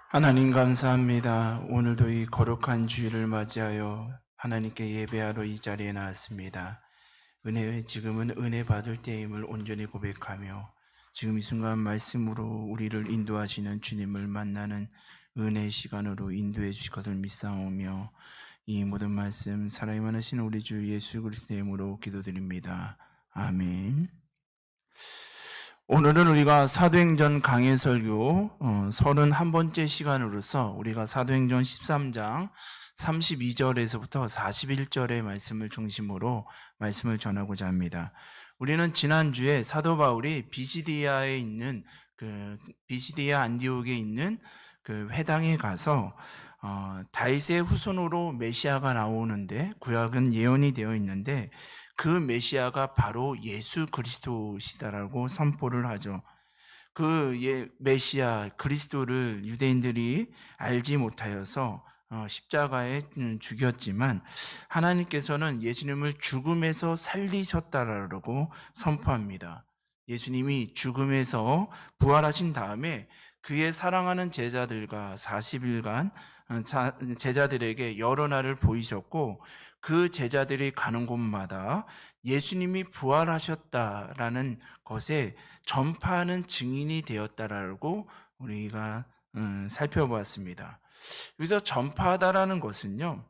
하나님 감사합니다. 오늘도 이 거룩한 주일을 맞이하여 하나님께 예배하러 이 자리에 나왔습니다. 지금은 은혜 받을 때임을 온전히 고백하며 지금 이 순간 말씀으로 우리를 인도하시는 주님을 만나는 은혜의 시간으로 인도해 주실 것을 믿사오며 이 모든 말씀 사랑이 많으신 우리 주 예수 그리스도의 이름으로 기도드립니다. 아멘. 오늘은 우리가 사도행전 강해 설교 31번째 시간으로서 우리가 사도행전 13장 32절에서부터 41절의 말씀을 중심으로 말씀을 전하고자 합니다. 우리는 지난주에 사도 바울이 비시디아 안디옥에 있는 그 회당에 가서 다윗의 후손으로 메시아가 나오는데 구약은 예언이 되어 있는데 그 메시아가 바로 예수 그리스도시다라고 선포를 하죠. 그 메시아 그리스도를 유대인들이 알지 못하여서 십자가에 죽였지만 하나님께서는 예수님을 죽음에서 살리셨다라고 선포합니다. 예수님이 죽음에서 부활하신 다음에 그의 사랑하는 제자들과 40일간 제자들에게 여러 날을 보이셨고 그 제자들이 가는 곳마다 예수님이 부활하셨다라는 것에 전파하는 증인이 되었다라고 우리가 살펴보았습니다. 여기서 전파하다라는 것은요,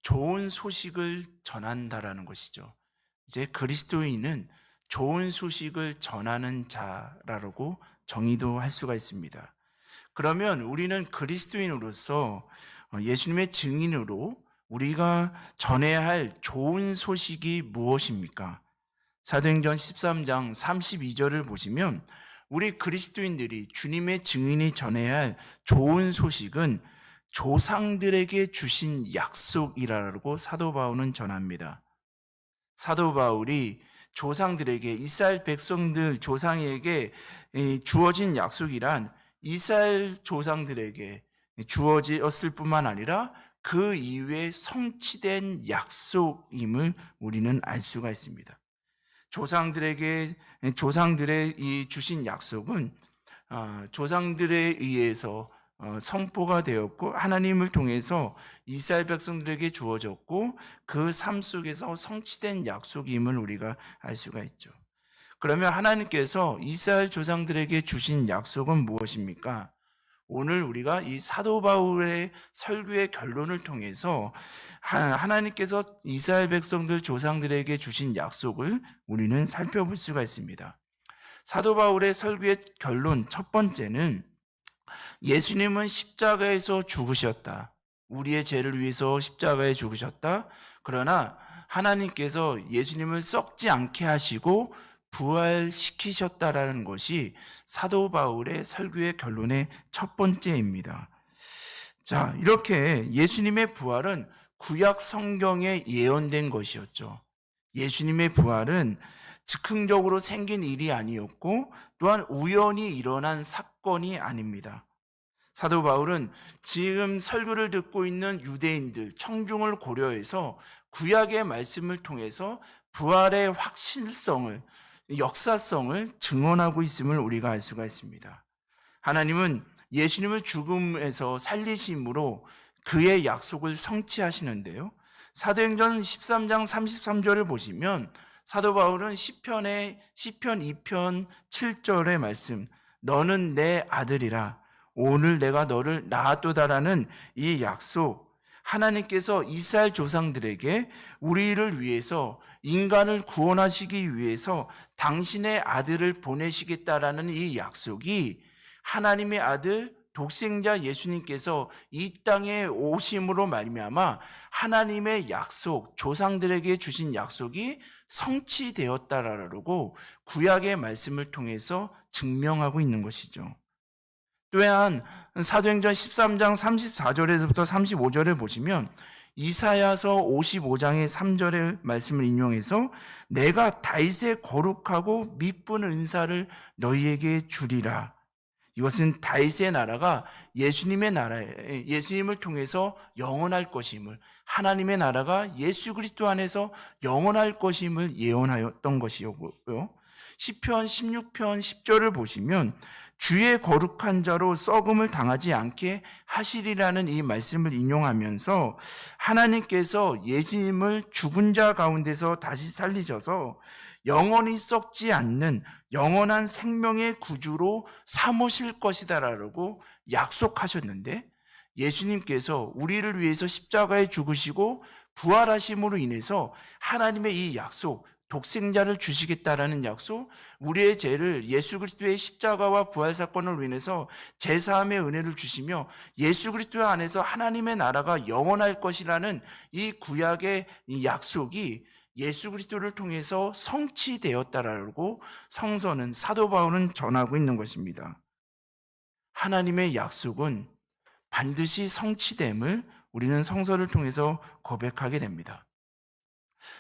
좋은 소식을 전한다라는 것이죠. 이제 그리스도인은 좋은 소식을 전하는 자라고 정의도 할 수가 있습니다. 그러면 우리는 그리스도인으로서 예수님의 증인으로 우리가 전해야 할 좋은 소식이 무엇입니까? 사도행전 13장 32절을 보시면 우리 그리스도인들이 주님의 증인이 전해야 할 좋은 소식은 조상들에게 주신 약속이라고 사도 바울은 전합니다. 사도 바울이 조상들에게 이스라엘 백성들 조상에게 주어진 약속이란 이스라엘 조상들에게 주어졌을 뿐만 아니라 그 이후에 성취된 약속임을 우리는 알 수가 있습니다. 조상들의 이 주신 약속은 조상들에 의해서 선포가 되었고 하나님을 통해서 이스라엘 백성들에게 주어졌고 그 삶 속에서 성취된 약속임을 우리가 알 수가 있죠. 그러면 하나님께서 이스라엘 조상들에게 주신 약속은 무엇입니까? 오늘 우리가 이 사도 바울의 설교의 결론을 통해서 하나님께서 이스라엘 백성들 조상들에게 주신 약속을 우리는 살펴볼 수가 있습니다. 사도 바울의 설교의 결론 첫 번째는 예수님은 십자가에서 죽으셨다. 우리의 죄를 위해서 십자가에 죽으셨다. 그러나 하나님께서 예수님을 썩지 않게 하시고 부활시키셨다라는 것이 사도 바울의 설교의 결론의 첫 번째입니다. 자, 이렇게 예수님의 부활은 구약 성경에 예언된 것이었죠. 예수님의 부활은 즉흥적으로 생긴 일이 아니었고 또한 우연히 일어난 사건이 아닙니다. 사도 바울은 지금 설교를 듣고 있는 유대인들, 청중을 고려해서 구약의 말씀을 통해서 부활의 확실성을, 역사성을 증언하고 있음을 우리가 알 수가 있습니다. 하나님은 예수님을 죽음에서 살리심으로 그의 약속을 성취하시는데요. 사도행전 13장 33절을 보시면 사도 바울은 시편 2편 7절의 말씀, 너는 내 아들이라 오늘 내가 너를 낳았도다라는 이 약속, 하나님께서 이스라엘 조상들에게 우리를 위해서 인간을 구원하시기 위해서 당신의 아들을 보내시겠다라는 이 약속이 하나님의 아들 독생자 예수님께서 이 땅에 오심으로 말미암아 하나님의 약속, 조상들에게 주신 약속이 성취되었다라고 구약의 말씀을 통해서 증명하고 있는 것이죠. 또한 사도행전 13장 34절에서부터 35절을 보시면 이사야서 55장의 3절의 말씀을 인용해서 내가 다윗의 거룩하고 미쁜 은사를 너희에게 주리라. 이것은 다윗의 나라가 예수님의 나라에 예수님을 통해서 영원할 것임을, 하나님의 나라가 예수 그리스도 안에서 영원할 것임을 예언하였던 것이었고요. 시편 16편 10절을 보시면 주의 거룩한 자로 썩음을 당하지 않게 하시리라는 이 말씀을 인용하면서 하나님께서 예수님을 죽은 자 가운데서 다시 살리셔서 영원히 썩지 않는 영원한 생명의 구주로 삼으실 것이다라고 약속하셨는데, 예수님께서 우리를 위해서 십자가에 죽으시고 부활하심으로 인해서 하나님의 이 약속, 독생자를 주시겠다라는 약속, 우리의 죄를 예수 그리스도의 십자가와 부활 사건으로 인해서 제사함의 은혜를 주시며 예수 그리스도 안에서 하나님의 나라가 영원할 것이라는 이 구약의 이 약속이 예수 그리스도를 통해서 성취되었다라고 성서는, 사도 바울은 전하고 있는 것입니다. 하나님의 약속은 반드시 성취됨을 우리는 성서를 통해서 고백하게 됩니다.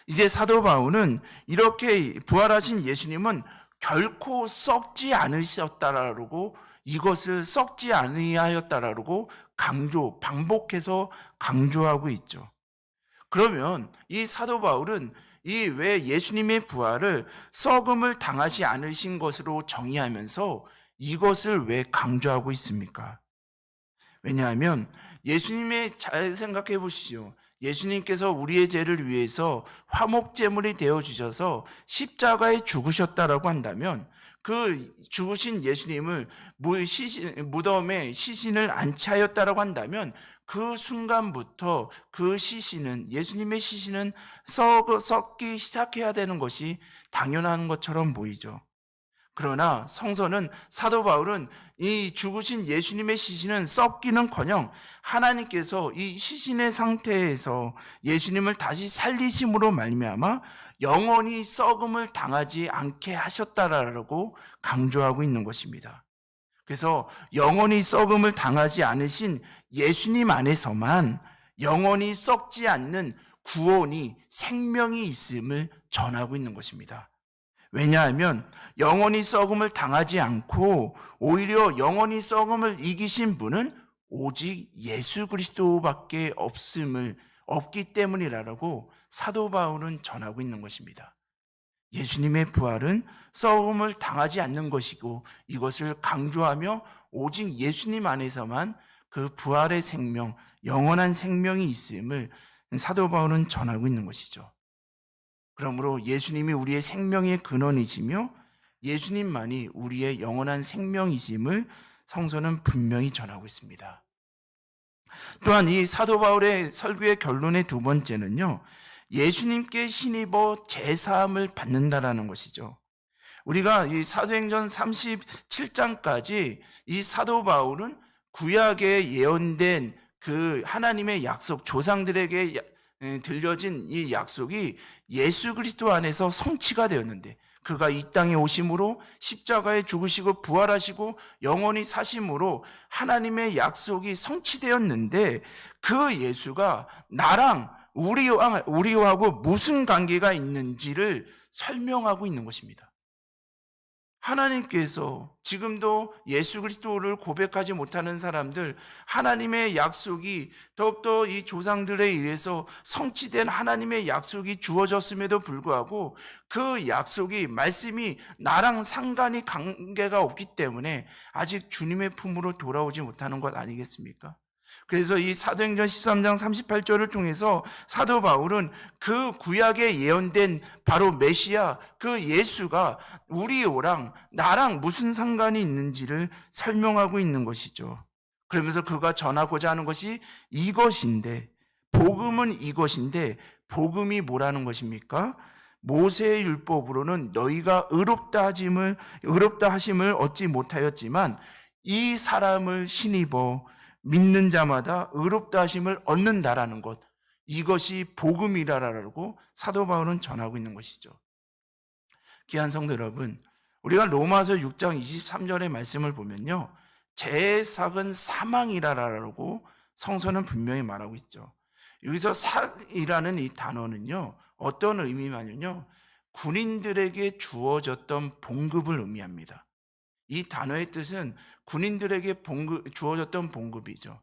이제 사도 바울은 이렇게 부활하신 예수님은 결코 썩지 않으셨다라고, 이것을 썩지 아니하였다라고 반복해서 강조하고 있죠. 그러면 이 사도 바울은 이 왜 예수님의 부활을 썩음을 당하지 않으신 것으로 정의하면서 이것을 왜 강조하고 있습니까? 왜냐하면 예수님의, 잘 생각해 보시죠. 예수님께서 우리의 죄를 위해서 화목제물이 되어 주셔서 십자가에 죽으셨다라고 한다면 그 죽으신 예수님을 무덤에 시신을 안치하였다라고 한다면 그 순간부터 그 시신은, 예수님의 시신은 썩기 시작해야 되는 것이 당연한 것처럼 보이죠. 그러나 성서는, 사도 바울은 이 죽으신 예수님의 시신은 썩기는커녕 하나님께서 이 시신의 상태에서 예수님을 다시 살리심으로 말미암아 영원히 썩음을 당하지 않게 하셨다라고 강조하고 있는 것입니다. 그래서 영원히 썩음을 당하지 않으신 예수님 안에서만 영원히 썩지 않는 구원이, 생명이 있음을 전하고 있는 것입니다. 왜냐하면 영원히 썩음을 당하지 않고 오히려 영원히 썩음을 이기신 분은 오직 예수 그리스도밖에 없기 때문이라고 사도 바울은 전하고 있는 것입니다. 예수님의 부활은 썩음을 당하지 않는 것이고, 이것을 강조하며 오직 예수님 안에서만 그 부활의 생명, 영원한 생명이 있음을 사도 바울은 전하고 있는 것이죠. 그러므로 예수님이 우리의 생명의 근원이시며 예수님만이 우리의 영원한 생명이심을 성서는 분명히 전하고 있습니다. 또한 이 사도 바울의 설교의 결론의 두 번째는요, 예수님께 힘입어 제사함을 받는다라는 것이죠. 우리가 이 사도행전 37장까지 이 사도 바울은 구약에 예언된 그 하나님의 약속, 조상들에게 들려진 이 약속이 예수 그리스도 안에서 성취가 되었는데, 그가 이 땅에 오심으로 십자가에 죽으시고 부활하시고 영원히 사심으로 하나님의 약속이 성취되었는데, 그 예수가 나랑 우리하고 무슨 관계가 있는지를 설명하고 있는 것입니다. 하나님께서 지금도 예수 그리스도를 고백하지 못하는 사람들, 하나님의 약속이 더욱더 이 조상들에 의해서 성취된 하나님의 약속이 주어졌음에도 불구하고 그 약속이, 말씀이 나랑 상관이 관계가 없기 때문에 아직 주님의 품으로 돌아오지 못하는 것 아니겠습니까? 그래서 이 사도행전 13장 38절을 통해서 사도 바울은 그 구약에 예언된 바로 메시아, 그 예수가 우리랑 나랑 무슨 상관이 있는지를 설명하고 있는 것이죠. 그러면서 그가 전하고자 하는 것이 이것인데, 복음은 이것인데, 복음이 뭐라는 것입니까? 모세의 율법으로는 너희가 의롭다 하심을 얻지 못하였지만 이 사람을 신입어 믿는 자마다 의롭다 하심을 얻는다라는 것, 이것이 복음이라라고 사도 바울은 전하고 있는 것이죠. 귀한 성도 여러분, 우리가 로마서 6장 23절의 말씀을 보면요, 죄의 삭은 사망이라라고 성서는 분명히 말하고 있죠. 여기서 삭이라는 이 단어는요, 어떤 의미냐면요, 군인들에게 주어졌던 봉급을 의미합니다. 이 단어의 뜻은 군인들에게 주어졌던 봉급이죠.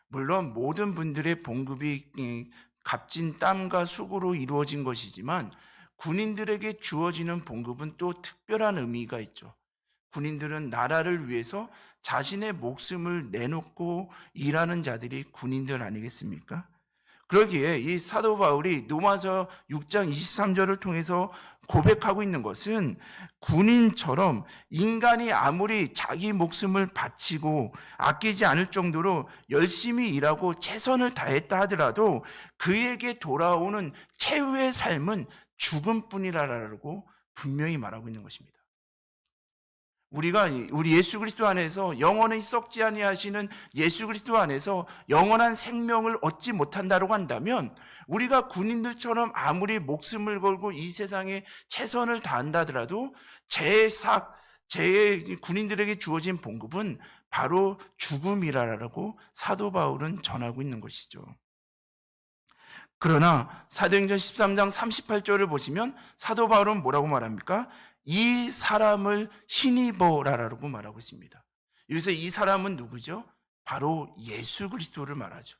물론 모든 분들의 봉급이 값진 땀과 수고로 이루어진 것이지만 군인들에게 주어지는 봉급은 또 특별한 의미가 있죠. 군인들은 나라를 위해서 자신의 목숨을 내놓고 일하는 자들이 군인들 아니겠습니까? 그러기에 이 사도 바울이 로마서 6장 23절을 통해서 고백하고 있는 것은 군인처럼 인간이 아무리 자기 목숨을 바치고 아끼지 않을 정도로 열심히 일하고 최선을 다했다 하더라도 그에게 돌아오는 최후의 삶은 죽음뿐이라고 분명히 말하고 있는 것입니다. 우리 예수 그리스도 안에서 영원히 썩지 아니하시는 예수 그리스도 안에서 영원한 생명을 얻지 못한다고 한다면 우리가 군인들처럼 아무리 목숨을 걸고 이 세상에 최선을 다한다 하더라도 제 군인들에게 주어진 봉급은 바로 죽음이라고 사도 바울은 전하고 있는 것이죠. 그러나 사도행전 13장 38절을 보시면 사도 바울은 뭐라고 말합니까? 이 사람을 힘입어라라고 말하고 있습니다. 여기서 이 사람은 누구죠? 바로 예수 그리스도를 말하죠.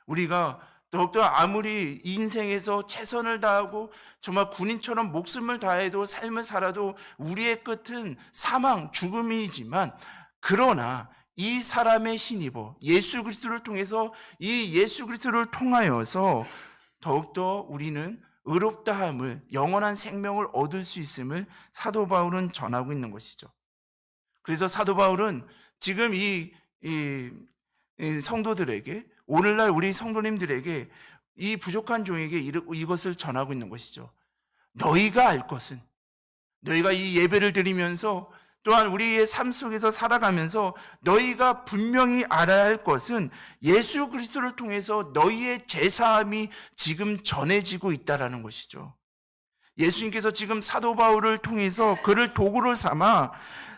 우리가 더욱더 아무리 인생에서 최선을 다하고 정말 군인처럼 목숨을 다해도 삶을 살아도 우리의 끝은 사망, 죽음이지만 그러나 이 사람의 힘입어 예수 그리스도를 통해서 이 예수 그리스도를 통하여서 더욱더 우리는 의롭다함을 영원한 생명을 얻을 수 있음을 사도 바울은 전하고 있는 것이죠. 그래서 사도 바울은 지금 이 성도들에게 오늘날 우리 성도님들에게 이 부족한 종에게 이것을 전하고 있는 것이죠. 너희가 알 것은 너희가 이 예배를 드리면서 또한 우리의 삶 속에서 살아가면서 너희가 분명히 알아야 할 것은 예수 그리스도를 통해서 너희의 제사함이 지금 전해지고 있다는 것이죠. 예수님께서 지금 사도 바울을 통해서 그를 도구로 삼아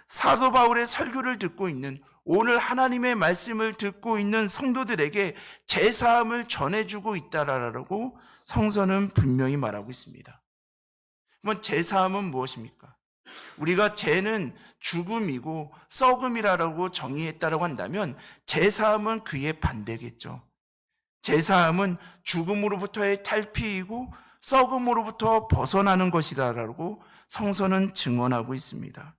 사도 바울의 설교를 듣고 있는 오늘 하나님의 말씀을 듣고 있는 성도들에게 제사함을 전해주고 있다라고 성서는 분명히 말하고 있습니다. 그럼 제사함은 무엇입니까? 우리가 죄는 죽음이고 썩음이라고 정의했다고 한다면 제사함은 그의 반대겠죠. 제사함은 죽음으로부터의 탈피이고 썩음으로부터 벗어나는 것이다라고 성서는 증언하고 있습니다.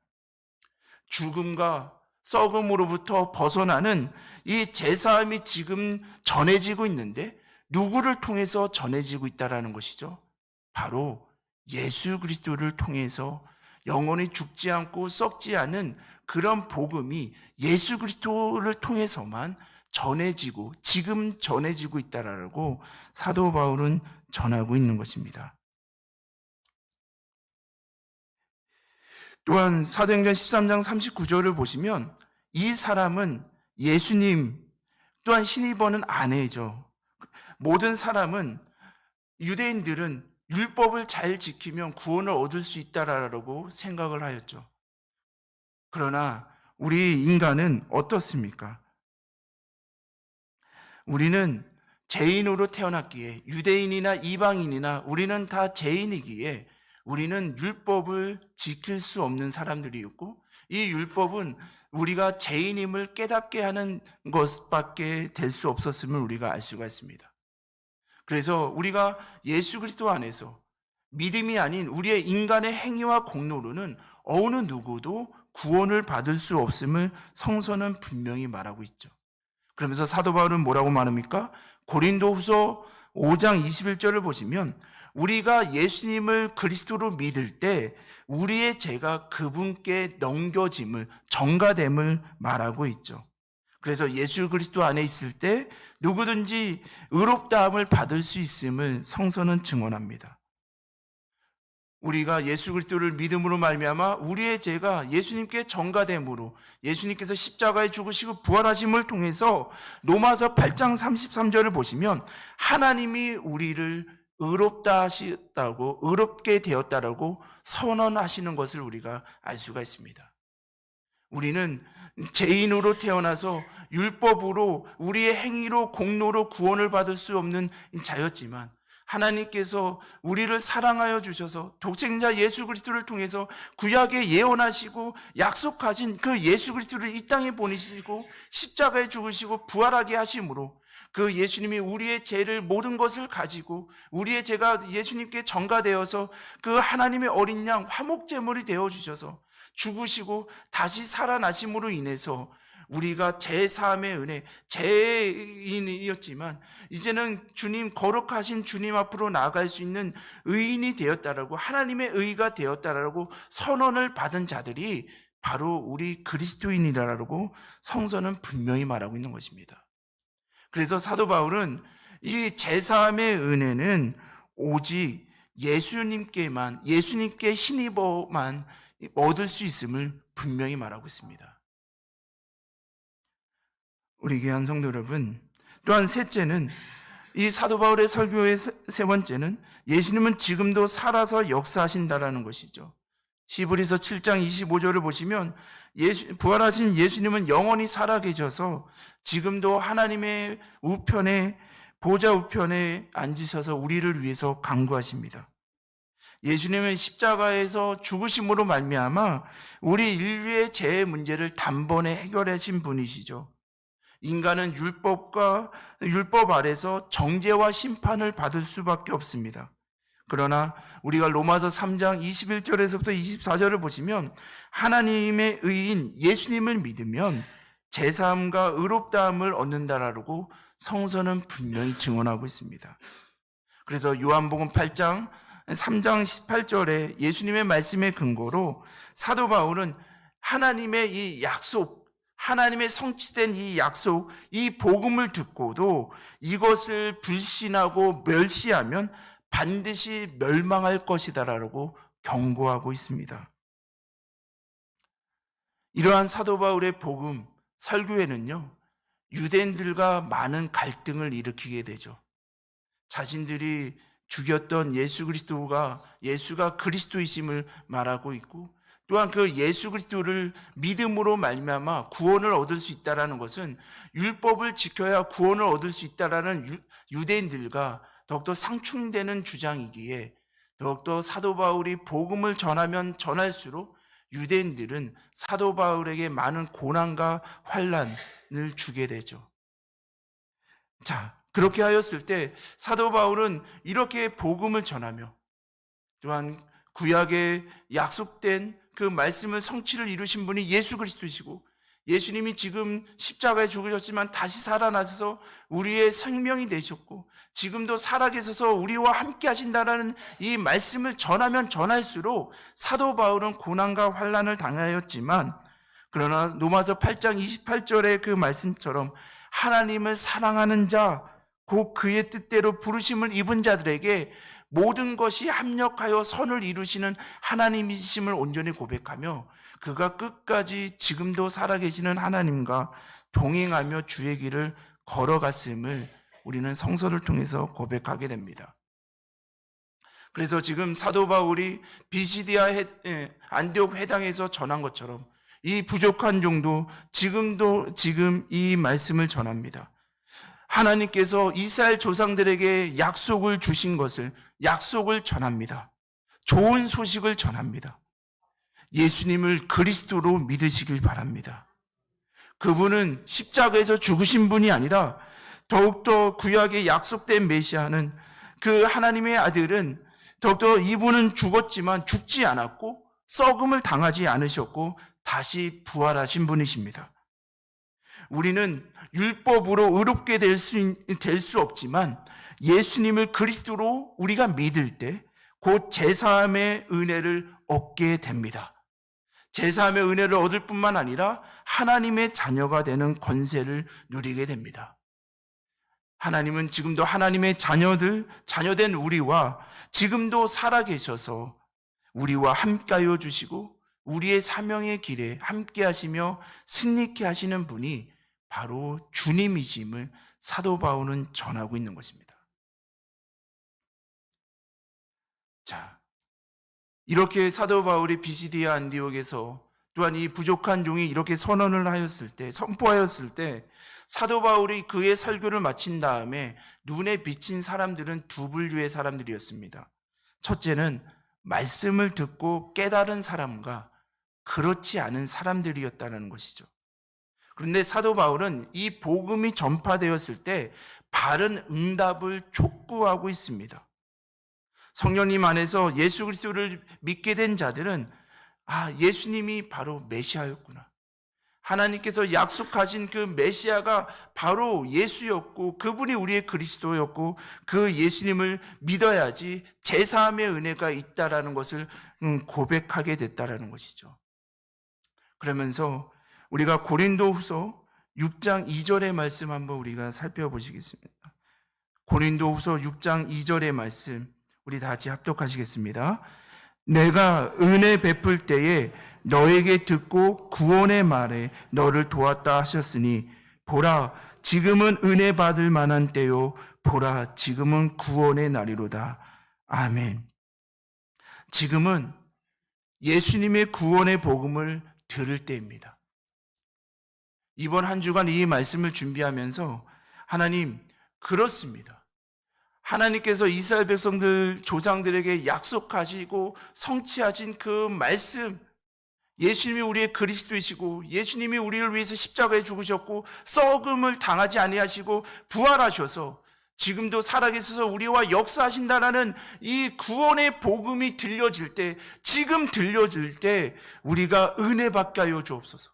죽음과 썩음으로부터 벗어나는 이 제사함이 지금 전해지고 있는데 누구를 통해서 전해지고 있다는 것이죠? 바로 예수 그리스도를 통해서 영원히 죽지 않고 썩지 않은 그런 복음이 예수 그리스도를 통해서만 전해지고 지금 전해지고 있다라고 사도 바울은 전하고 있는 것입니다. 또한 사도행전 13장 39절을 보시면 이 사람은 예수님 또한 신입어는 아내죠. 모든 사람은 유대인들은 율법을 잘 지키면 구원을 얻을 수 있다라고 생각을 하였죠. 그러나 우리 인간은 어떻습니까? 우리는 죄인으로 태어났기에 유대인이나 이방인이나 우리는 다 죄인이기에 우리는 율법을 지킬 수 없는 사람들이었고 이 율법은 우리가 죄인임을 깨닫게 하는 것밖에 될 수 없었음을 우리가 알 수가 있습니다. 그래서 우리가 예수 그리스도 안에서 믿음이 아닌 우리의 인간의 행위와 공로로는 어느 누구도 구원을 받을 수 없음을 성서는 분명히 말하고 있죠. 그러면서 사도 바울은 뭐라고 말합니까? 고린도후서 5장 21절을 보시면 우리가 예수님을 그리스도로 믿을 때 우리의 죄가 그분께 넘겨짐을 전가됨을 말하고 있죠. 그래서 예수 그리스도 안에 있을 때 누구든지 의롭다함을 받을 수 있음을 성서는 증언합니다. 우리가 예수 그리스도를 믿음으로 말미암아 우리의 죄가 예수님께 전가됨으로 예수님께서 십자가에 죽으시고 부활하심을 통해서 로마서 8장 33절을 보시면 하나님이 우리를 의롭다 하셨다고 의롭게 되었다라고 선언하시는 것을 우리가 알 수가 있습니다. 우리는 죄인으로 태어나서 율법으로 우리의 행위로 공로로 구원을 받을 수 없는 자였지만 하나님께서 우리를 사랑하여 주셔서 독생자 예수 그리스도를 통해서 구약에 예언하시고 약속하신 그 예수 그리스도를 이 땅에 보내시고 십자가에 죽으시고 부활하게 하심으로 그 예수님이 우리의 죄를 모든 것을 가지고 우리의 죄가 예수님께 전가되어서 그 하나님의 어린 양 화목제물이 되어주셔서 죽으시고 다시 살아나심으로 인해서 우리가 죄사함의 은혜, 죄인이었지만 이제는 주님, 거룩하신 주님 앞으로 나아갈 수 있는 의인이 되었다라고, 하나님의 의가 되었다라고 선언을 받은 자들이 바로 우리 그리스도인이라고 성서는 분명히 말하고 있는 것입니다. 그래서 사도 바울은 이 제사함의 은혜는 오직 예수님께 힘입어만 얻을 수 있음을 분명히 말하고 있습니다. 우리 귀한 성도 여러분, 또한 셋째는, 이 사도 바울의 설교의 세 번째는 예수님은 지금도 살아서 역사하신다라는 것이죠. 히브리서 7장 25절을 보시면 부활하신 예수님은 영원히 살아계셔서 지금도 하나님의 우편에, 보좌 우편에 앉으셔서 우리를 위해서 간구하십니다. 예수님은 십자가에서 죽으심으로 말미암아 우리 인류의 죄의 문제를 단번에 해결하신 분이시죠. 인간은 율법 아래서 정죄와 심판을 받을 수밖에 없습니다. 그러나 우리가 로마서 3장 21절에서부터 24절을 보시면 하나님의 의인 예수님을 믿으면 제사함과 의롭다함을 얻는다라고 성서는 분명히 증언하고 있습니다. 그래서 요한복음 8장 3장 18절에 예수님의 말씀의 근거로 사도 바울은 하나님의 이 약속, 하나님의 성취된 이 약속, 이 복음을 듣고도 이것을 불신하고 멸시하면 반드시 멸망할 것이다라고 경고하고 있습니다. 이러한 사도 바울의 복음 설교에는요, 유대인들과 많은 갈등을 일으키게 되죠. 자신들이 죽였던 예수가 그리스도이심을 말하고 있고, 또한 그 예수 그리스도를 믿음으로 말미암아 구원을 얻을 수 있다라는 것은 율법을 지켜야 구원을 얻을 수 있다라는 유대인들과 더욱더 상충되는 주장이기에 더욱더 사도 바울이 복음을 전하면 전할수록 유대인들은 사도 바울에게 많은 고난과 환난을 주게 되죠. 자, 그렇게 하였을 때 사도 바울은 이렇게 복음을 전하며 또한 구약에 약속된 그 말씀을 성취를 이루신 분이 예수 그리스도이시고, 예수님이 지금 십자가에 죽으셨지만 다시 살아나셔서 우리의 생명이 되셨고 지금도 살아계셔서 우리와 함께 하신다라는 이 말씀을 전하면 전할수록 사도 바울은 고난과 환난을 당하였지만, 그러나 로마서 8장 28절의 그 말씀처럼 하나님을 사랑하는 자, 곧 그의 뜻대로 부르심을 입은 자들에게 모든 것이 합력하여 선을 이루시는 하나님이심을 온전히 고백하며 그가 끝까지 지금도 살아계시는 하나님과 동행하며 주의 길을 걸어갔음을 우리는 성서를 통해서 고백하게 됩니다. 그래서 지금 사도 바울이 비시디아 안디옥 회당에서 전한 것처럼 이 부족한 종도 지금 이 말씀을 전합니다. 하나님께서 이스라엘 조상들에게 약속을 주신 것을, 약속을 전합니다. 좋은 소식을 전합니다. 예수님을 그리스도로 믿으시길 바랍니다. 그분은 십자가에서 죽으신 분이 아니라 더욱더 구약에 약속된 메시아는, 그 하나님의 아들은 더욱더 이분은 죽었지만 죽지 않았고 썩음을 당하지 않으셨고 다시 부활하신 분이십니다. 우리는 율법으로 의롭게 될 수 없지만 예수님을 그리스도로 우리가 믿을 때 곧 제사함의 은혜를 얻게 됩니다. 제사함의 은혜를 얻을 뿐만 아니라 하나님의 자녀가 되는 권세를 누리게 됩니다. 하나님은 지금도 하나님의 자녀된 우리와 지금도 살아계셔서 우리와 함께하여 주시고 우리의 사명의 길에 함께 하시며 승리케 하시는 분이 바로 주님이심을 사도 바울은 전하고 있는 것입니다. 자, 이렇게 사도 바울이 비시디아 안디옥에서 또한 이 부족한 종이 이렇게 선포하였을 때 사도 바울이 그의 설교를 마친 다음에 눈에 비친 사람들은 두 분류의 사람들이었습니다. 첫째는 말씀을 듣고 깨달은 사람과 그렇지 않은 사람들이었다는 것이죠. 그런데 사도 바울은 이 복음이 전파되었을 때 바른 응답을 촉구하고 있습니다. 성령님 안에서 예수 그리스도를 믿게 된 자들은 예수님이 바로 메시아였구나. 하나님께서 약속하신 그 메시아가 바로 예수였고 그분이 우리의 그리스도였고 그 예수님을 믿어야지 제사함의 은혜가 있다라는 것을 고백하게 됐다라는 것이죠. 그러면서 우리가 고린도후서 6장 2절의 말씀 한번 우리가 살펴보시겠습니다. 고린도후서 6장 2절의 말씀 우리 다 같이 합독하시겠습니다. 내가 은혜 베풀 때에 너에게 듣고 구원의 말에 너를 도왔다 하셨으니 보라 지금은 은혜 받을 만한 때요 보라 지금은 구원의 날이로다. 아멘. 지금은 예수님의 구원의 복음을 들을 때입니다. 이번 한 주간 이 말씀을 준비하면서 하나님 그렇습니다. 하나님께서 이스라엘 백성들 조상들에게 약속하시고 성취하신 그 말씀, 예수님이 우리의 그리스도이시고 예수님이 우리를 위해서 십자가에 죽으셨고 썩음을 당하지 아니하시고 부활하셔서 지금도 살아계셔서 우리와 역사하신다라는 이 구원의 복음이 들려질 때, 지금 들려질 때 우리가 은혜 받게 하여 주옵소서.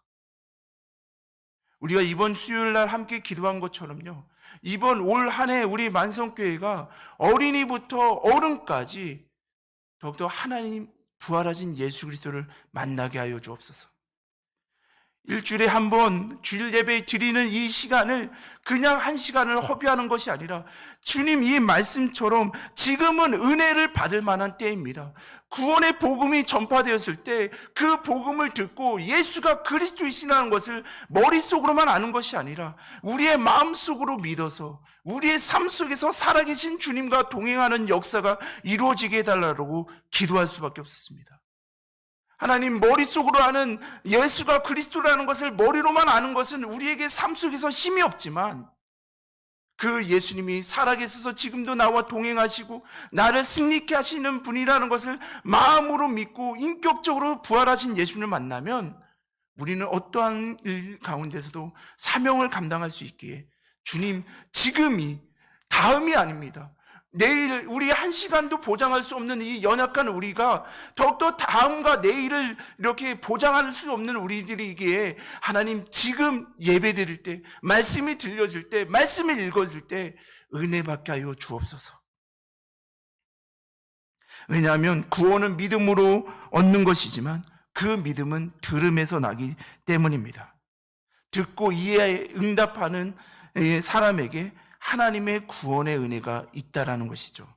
우리가 이번 수요일날 함께 기도한 것처럼요, 이번 올 한 해 우리 만성교회가 어린이부터 어른까지 더욱더 하나님 부활하신 예수 그리스도를 만나게 하여 주옵소서. 일주일에 한 번 주일 예배 드리는 이 시간을 그냥 한 시간을 허비하는 것이 아니라 주님 이 말씀처럼 지금은 은혜를 받을 만한 때입니다. 구원의 복음이 전파되었을 때 그 복음을 듣고 예수가 그리스도이시라는 것을 머릿속으로만 아는 것이 아니라 우리의 마음속으로 믿어서 우리의 삶 속에서 살아계신 주님과 동행하는 역사가 이루어지게 해달라고 기도할 수밖에 없었습니다. 하나님, 머릿속으로 아는 예수가 그리스도라는 것을 머리로만 아는 것은 우리에게 삶 속에서 힘이 없지만 그 예수님이 살아계셔서 지금도 나와 동행하시고 나를 승리케 하시는 분이라는 것을 마음으로 믿고 인격적으로 부활하신 예수님을 만나면 우리는 어떠한 일 가운데서도 사명을 감당할 수 있기에 주님, 지금이 다음이 아닙니다. 내일 우리 한 시간도 보장할 수 없는 이 연약한 우리가 더욱더 다음과 내일을 이렇게 보장할 수 없는 우리들이기에 하나님 지금 예배 드릴 때, 말씀이 들려질 때, 말씀이 읽어질 때 은혜 받게 하여 주옵소서. 왜냐하면 구원은 믿음으로 얻는 것이지만 그 믿음은 들음에서 나기 때문입니다. 듣고 이에 응답하는 사람에게 하나님의 구원의 은혜가 있다라는 것이죠.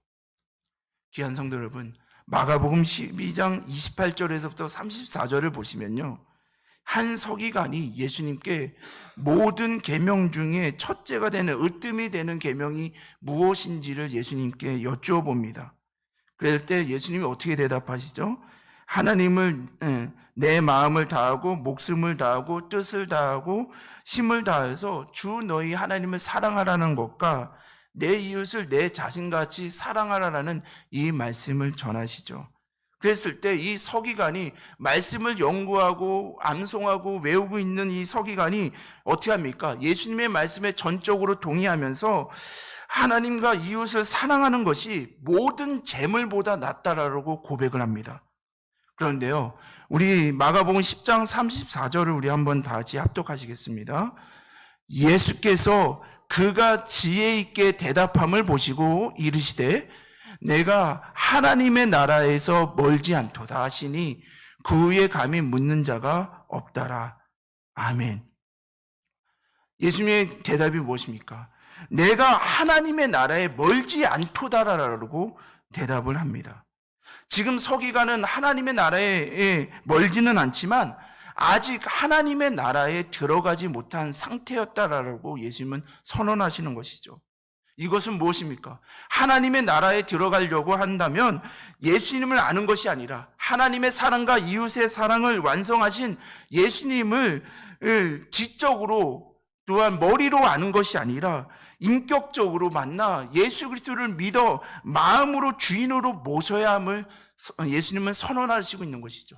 귀한 성도 여러분, 마가복음 12장 28절에서부터 34절을 보시면요, 한 서기관이 예수님께 모든 계명 중에 첫째가 되는, 으뜸이 되는 계명이 무엇인지를 예수님께 여쭈어 봅니다. 그럴 때 예수님이 어떻게 대답하시죠? 하나님을 내 마음을 다하고 목숨을 다하고 뜻을 다하고 힘을 다해서 주 너희 하나님을 사랑하라는 것과 내 이웃을 내 자신같이 사랑하라는 이 말씀을 전하시죠. 그랬을 때 이 서기관이 말씀을 연구하고 암송하고 외우고 있는 이 서기관이 어떻게 합니까? 예수님의 말씀에 전적으로 동의하면서 하나님과 이웃을 사랑하는 것이 모든 재물보다 낫다라고 고백을 합니다. 그런데요, 우리 마가복음 10장 34절을 우리 한번 다 같이 합독하시겠습니다. 예수께서 그가 지혜 있게 대답함을 보시고 이르시되 내가 하나님의 나라에서 멀지 않도다 하시니 그 위에 감히 묻는 자가 없다라. 아멘. 예수님의 대답이 무엇입니까? 내가 하나님의 나라에 멀지 않도다라고 대답을 합니다. 지금 서기관은 하나님의 나라에 멀지는 않지만 아직 하나님의 나라에 들어가지 못한 상태였다라고 예수님은 선언하시는 것이죠. 이것은 무엇입니까? 하나님의 나라에 들어가려고 한다면 예수님을 아는 것이 아니라 하나님의 사랑과 이웃의 사랑을 완성하신 예수님을 지적으로 또한 머리로 아는 것이 아니라 인격적으로 만나 예수 그리스도를 믿어 마음으로 주인으로 모셔야 함을 예수님은 선언하시고 있는 것이죠.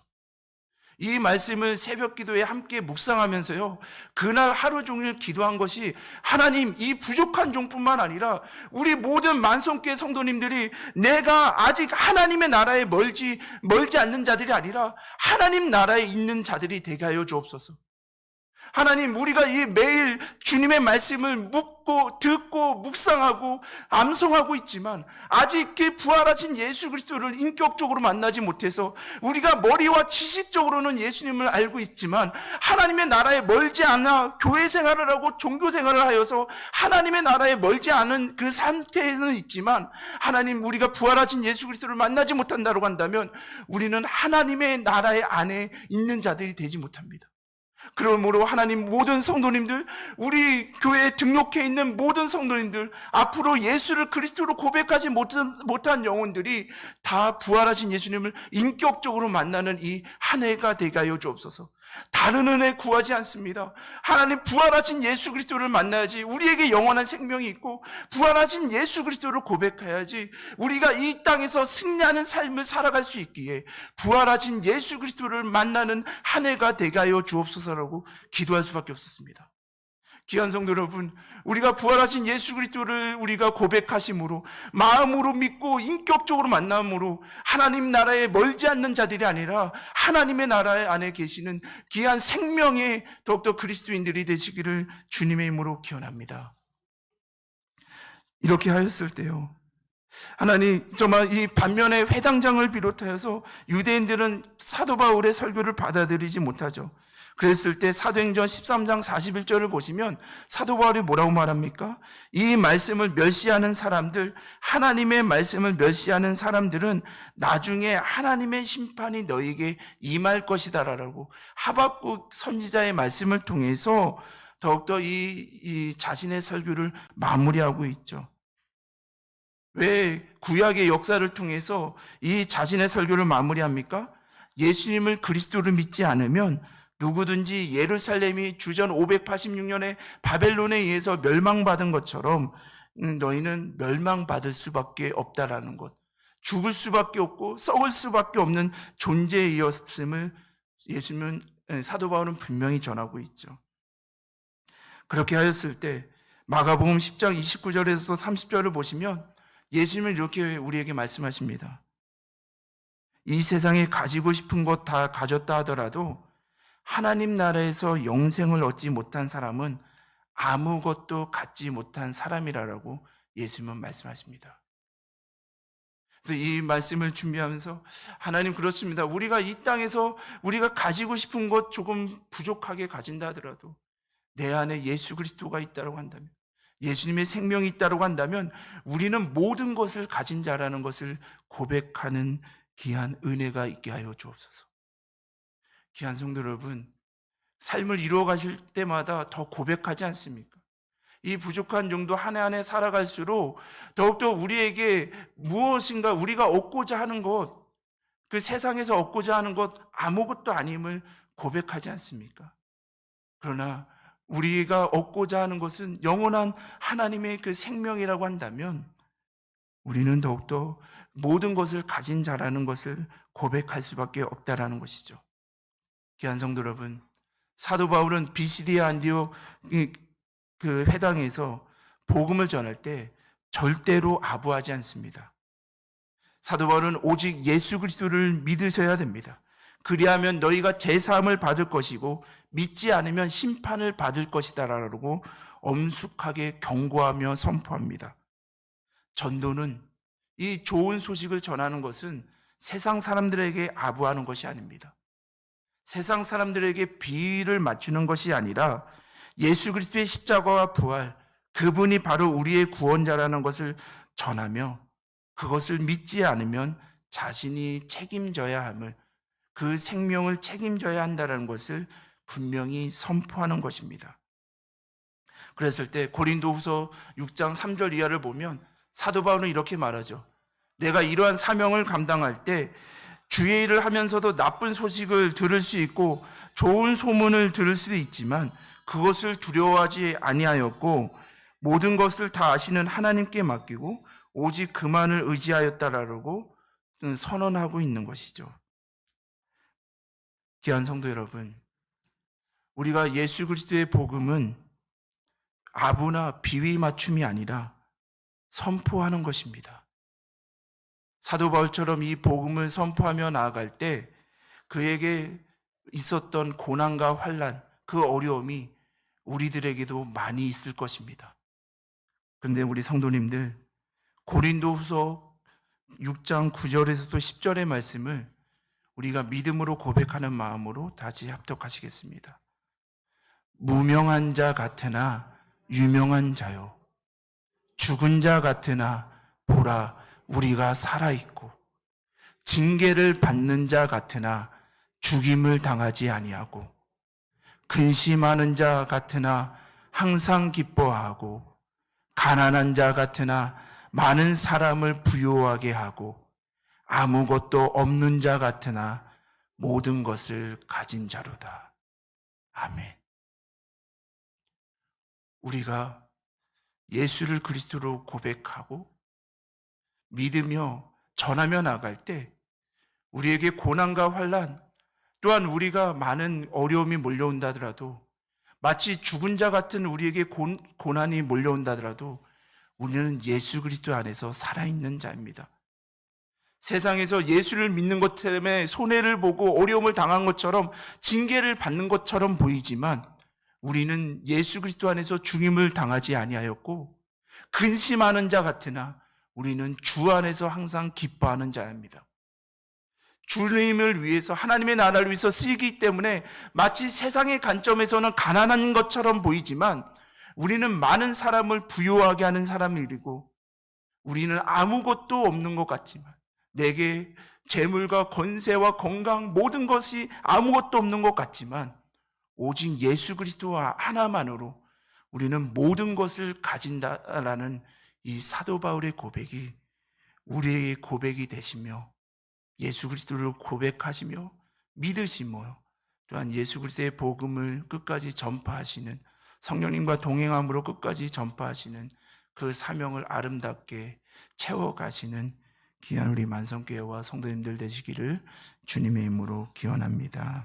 이 말씀을 새벽 기도에 함께 묵상하면서요, 그날 하루 종일 기도한 것이, 하나님, 이 부족한 종뿐만 아니라 우리 모든 만성교회 성도님들이 내가 아직 하나님의 나라에 멀지 않는 자들이 아니라 하나님 나라에 있는 자들이 되게 하여 주옵소서. 하나님, 우리가 이 매일 주님의 말씀을 묻고 듣고 묵상하고 암송하고 있지만 아직 그 부활하신 예수 그리스도를 인격적으로 만나지 못해서 우리가 머리와 지식적으로는 예수님을 알고 있지만 하나님의 나라에 멀지 않아 교회 생활을 하고 종교 생활을 하여서 하나님의 나라에 멀지 않은 그 상태에는 있지만, 하나님, 우리가 부활하신 예수 그리스도를 만나지 못한다고 한다면 우리는 하나님의 나라의 안에 있는 자들이 되지 못합니다. 그러므로 하나님, 모든 성도님들, 우리 교회에 등록해 있는 모든 성도님들, 앞으로 예수를 그리스도로 고백하지 못한 영혼들이 다 부활하신 예수님을 인격적으로 만나는 이 한 해가 되게 하여 주옵소서. 다른 은혜 구하지 않습니다. 하나님, 부활하신 예수 그리스도를 만나야지 우리에게 영원한 생명이 있고, 부활하신 예수 그리스도를 고백해야지 우리가 이 땅에서 승리하는 삶을 살아갈 수 있기에 부활하신 예수 그리스도를 만나는 한 해가 되게 하여 주옵소서라고 기도할 수밖에 없었습니다. 귀한 성도 여러분, 우리가 부활하신 예수 그리스도를 우리가 고백하심으로, 마음으로 믿고 인격적으로 만남으로 하나님 나라에 멀지 않는 자들이 아니라 하나님의 나라 안에 계시는 귀한 생명의 더욱더 그리스도인들이 되시기를 주님의 이름으로 기원합니다. 이렇게 하였을 때요, 하나님, 정말 이 반면에 회당장을 비롯하여서 유대인들은 사도 바울의 설교를 받아들이지 못하죠. 그랬을 때 사도행전 13장 41절을 보시면 사도 바울이 뭐라고 말합니까? 이 말씀을 멸시하는 사람들, 하나님의 말씀을 멸시하는 사람들은 나중에 하나님의 심판이 너에게 임할 것이다라고 하박국 선지자의 말씀을 통해서 더욱더 이 자신의 설교를 마무리하고 있죠. 왜 구약의 역사를 통해서 이 자신의 설교를 마무리합니까? 예수님을 그리스도로 믿지 않으면 누구든지 예루살렘이 주전 586년에 바벨론에 의해서 멸망받은 것처럼 너희는 멸망받을 수밖에 없다라는 것, 죽을 수밖에 없고 썩을 수밖에 없는 존재이었음을 예수님은, 사도 바울은 분명히 전하고 있죠. 그렇게 하였을 때 마가복음 10장 29절에서 30절을 보시면 예수님은 이렇게 우리에게 말씀하십니다. 이 세상에 가지고 싶은 것 다 가졌다 하더라도 하나님 나라에서 영생을 얻지 못한 사람은 아무것도 갖지 못한 사람이라고 예수님은 말씀하십니다. 그래서 이 말씀을 준비하면서, 하나님, 그렇습니다. 우리가 이 땅에서 우리가 가지고 싶은 것 조금 부족하게 가진다 하더라도 내 안에 예수 그리스도가 있다고 한다면, 예수님의 생명이 있다고 한다면 우리는 모든 것을 가진 자라는 것을 고백하는 귀한 은혜가 있게 하여 주옵소서. 귀한 성도 여러분, 삶을 이루어 가실 때마다 더 고백하지 않습니까? 이 부족한 정도 한 해 한 해 살아갈수록 더욱더 우리에게 무엇인가 우리가 얻고자 하는 것, 그 세상에서 얻고자 하는 것 아무것도 아님을 고백하지 않습니까? 그러나 우리가 얻고자 하는 것은 영원한 하나님의 그 생명이라고 한다면 우리는 더욱더 모든 것을 가진 자라는 것을 고백할 수밖에 없다라는 것이죠. 귀한 성도 여러분, 사도 바울은 비시디아 안디옥 그 회당에서 복음을 전할 때 절대로 아부하지 않습니다. 사도 바울은 오직 예수 그리스도를 믿으셔야 됩니다. 그리하면 너희가 제사함을 받을 것이고 믿지 않으면 심판을 받을 것이다라고 엄숙하게 경고하며 선포합니다. 전도는, 이 좋은 소식을 전하는 것은 세상 사람들에게 아부하는 것이 아닙니다. 세상 사람들에게 비위를 맞추는 것이 아니라 예수 그리스도의 십자가와 부활, 그분이 바로 우리의 구원자라는 것을 전하며 그것을 믿지 않으면 자신이 책임져야 함을, 그 생명을 책임져야 한다는 것을 분명히 선포하는 것입니다. 그랬을 때 고린도후서 6장 3절 이하를 보면 사도 바울은 이렇게 말하죠. 내가 이러한 사명을 감당할 때 주의 일을 하면서도 나쁜 소식을 들을 수 있고 좋은 소문을 들을 수도 있지만 그것을 두려워하지 아니하였고 모든 것을 다 아시는 하나님께 맡기고 오직 그만을 의지하였다라고 선언하고 있는 것이죠. 귀한 성도 여러분, 우리가 예수 그리스도의 복음은 아부나 비위 맞춤이 아니라 선포하는 것입니다. 사도 바울처럼 이 복음을 선포하며 나아갈 때 그에게 있었던 고난과 환난, 그 어려움이 우리들에게도 많이 있을 것입니다. 그런데 우리 성도님들, 고린도후서 6장 9절에서도 10절의 말씀을 우리가 믿음으로 고백하는 마음으로 다시 합독하시겠습니다. 무명한 자 같으나 유명한 자요, 죽은 자 같으나 보라 우리가 살아있고, 징계를 받는 자 같으나 죽임을 당하지 아니하고, 근심하는 자 같으나 항상 기뻐하고, 가난한 자 같으나 많은 사람을 부유하게 하고, 아무것도 없는 자 같으나 모든 것을 가진 자로다. 아멘. 우리가 예수를 그리스도로 고백하고 믿으며 전하며 나갈 때 우리에게 고난과 환난, 또한 우리가 많은 어려움이 몰려온다 하더라도, 마치 죽은 자 같은 우리에게 고난이 몰려온다 하더라도 우리는 예수 그리스도 안에서 살아있는 자입니다. 세상에서 예수를 믿는 것 때문에 손해를 보고 어려움을 당한 것처럼, 징계를 받는 것처럼 보이지만 우리는 예수 그리스도 안에서 죽임을 당하지 아니하였고, 근심하는 자 같으나 우리는 주 안에서 항상 기뻐하는 자입니다. 주님을 위해서, 하나님의 나라를 위해서 쓰이기 때문에 마치 세상의 관점에서는 가난한 것처럼 보이지만 우리는 많은 사람을 부유하게 하는 사람이고, 우리는 아무것도 없는 것 같지만, 내게 재물과 권세와 건강 모든 것이 아무것도 없는 것 같지만 오직 예수 그리스도와 하나만으로 우리는 모든 것을 가진다라는 이 사도 바울의 고백이 우리의 고백이 되시며, 예수 그리스도를 고백하시며 믿으시며 또한 예수 그리스도의 복음을 끝까지 전파하시는, 성령님과 동행함으로 끝까지 전파하시는 그 사명을 아름답게 채워가시는 귀한 우리 만성교회와 성도님들 되시기를 주님의 이름으로 기원합니다.